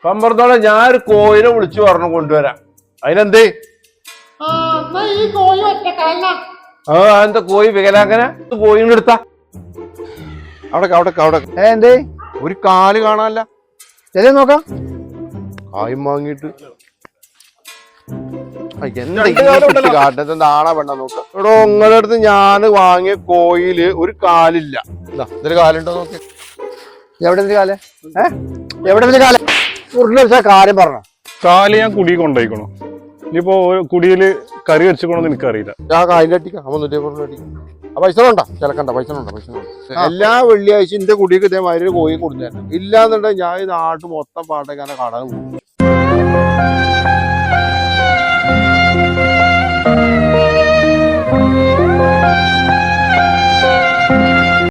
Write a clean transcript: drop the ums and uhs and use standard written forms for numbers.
കമ്പറത്തോളം ഞാൻ ഒരു കോയിനെ വിളിച്ചു പറഞ്ഞു കൊണ്ടുവരാം. അതിനെന്തേ? എന്താ കോയി വികലാങ്കന കോയിനെ എടുത്താ അവിടെ എന്തേ ഒരു കാല് കാണാനല്ല. ശരി നോക്കാം. കായും വാങ്ങിട്ട് ആണാ വേണ്ട നോക്കാം. എടോ നിങ്ങളുടെ അടുത്ത് ഞാൻ വാങ്ങിയ കോയില് ഒരു കാലില്ല. ഇതില് കാലുണ്ടോ നോക്കി. എവിടെ കാല്? എവിടെ കാല്? കാര്യം പറഞ്ഞ കാല് ഞാൻ കുടി കൊണ്ടുപോയിക്കണോ? ഇനിയിപ്പോ കുടിയില് കറി വെച്ചോണെന്ന് എനിക്കറിയില്ല. ആ കാലിന്റെ അടിക്കാം. പൈസ വേണ്ട ചിലക്കണ്ട. പൈസ എല്ലാ വെള്ളിയാഴ്ച എന്റെ കുടിക്ക് ഇതേമാതിരി കോഴി കൊടുത്തു തരണം. ഇല്ലാന്നുണ്ടെങ്കിൽ ഞാൻ ഈ നാട്ട് മൊത്തം പാട്ടേക്കാനെ കാണാൻ പോകും.